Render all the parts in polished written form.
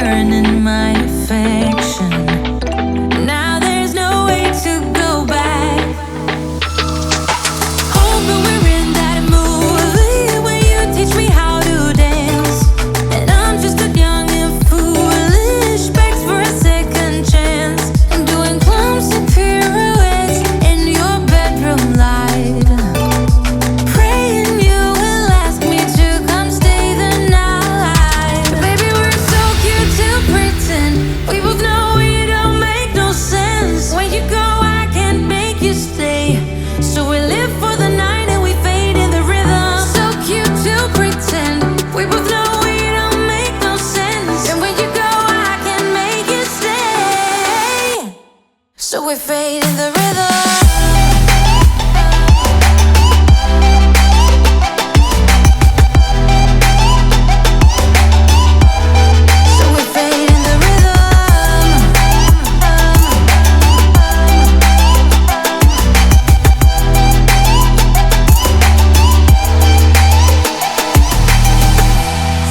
earning my affection. Now there's no way to go back. Hoping we're in that movie where you teach me how to dance, and I'm just a young and foolish, begs for a second chance, doing clumsy pirouettes in your bedroom light, praying you will ask me to come stay the night. Baby, we're so cute to pretend. We both know it don't make no sense. When you go, I can't make you stay, so we live for the night and we fade in the rhythm. So cute to pretend. We both know it don't make no sense. And when you go, I can't make you stay, so we fade in the rhythm. So we fade in the rhythm.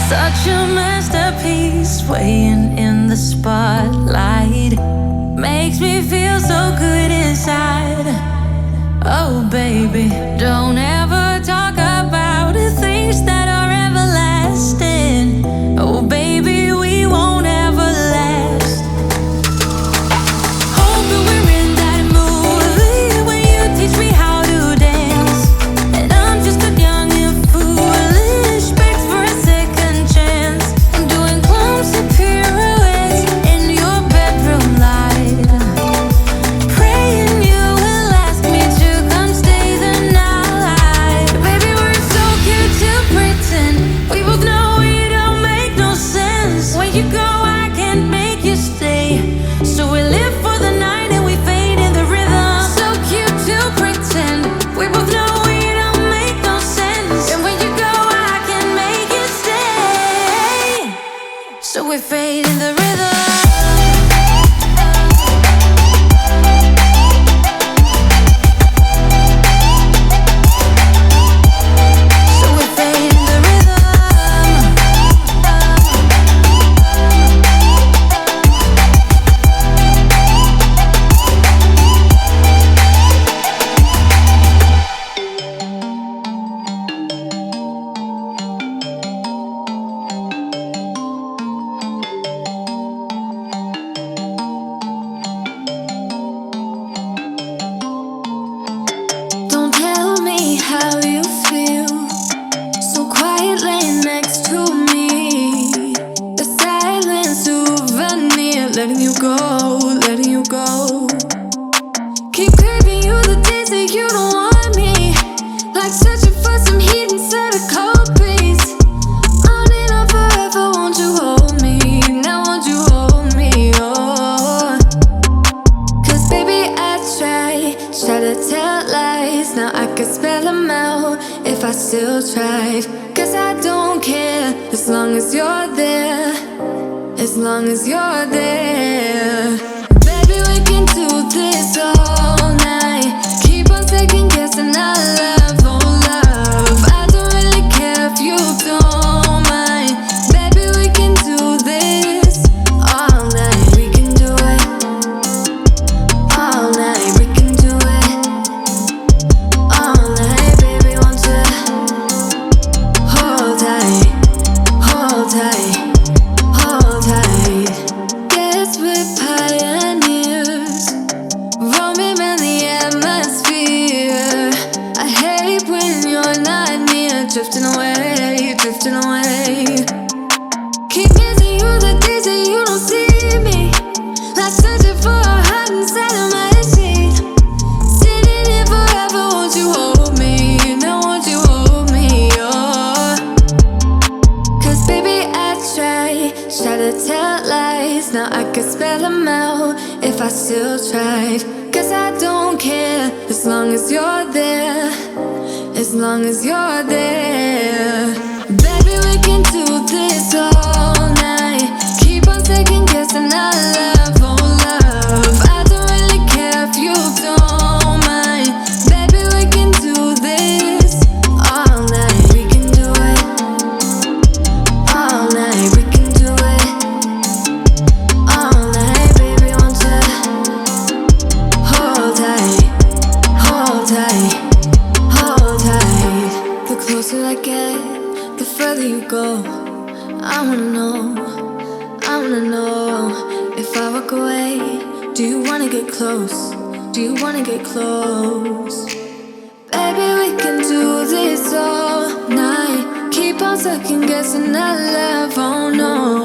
Such a masterpiece, swaying in the spotlight, makes me feel so good inside. Oh baby, don't ever talk about the things that are everlasting. Oh baby, we won't ever last. Hoping we're in that movie where you teach me how to dance, and I'm just a young and foolish, begs for a second chance, doing clumsy pirouettes in your bedroom light, praying you will ask me to come stay the night. Baby, we're so cute to pretend. We both know it don't make no sense. When you go, I can't make you stay, so we live for the night and we fade in the rhythm. So cute to pretend. We both know it don't make no sense. And when you go, I can't make you stay, so we fade in the rhythm. So we fade in the rhythm. Don't tell me how you feel, so quiet laying next to me. The silent souvenir, letting you go, letting you go. Keep craving you the days that you don't want me, like searching for some heat inside a cold breeze. On and on forever, won't you hold me? Now won't you hold me? Oh, 'cause baby, I try to tell lies. Now I could spell them out if I still tried. 'Cause I don't care as long as you're there, as long as you're there. Baby, we can do this all night. Keep on second guessing our love, oh love. I don't really care if you don't mind. Baby, we can do this all night. We can do it all night. We can do it all night. Baby, won't you hold tight, hold tight, hold tight. Guess we're pioneers, roaming around the atmosphere. I hate when you're not near, drifting away, drifting away. Keep missing you the days that you don't see me, like searching for a heart inside of my sheet. Sitting here forever, won't you hold me? Now won't you hold me? Oh, 'cause baby, I try to tell lies. Now I could spell them out if I still tried. 'Cause I don't care as long as you're there, as long as you're there. Baby, we can do this all night. Keep on second guessing our love, oh love. I don't really care if you don't mind. Baby, we can do this all night. We can do it all night. We can do it wanna get close? Do you wanna get close? Baby, we can do this all night. Keep on second guessing our love, oh no.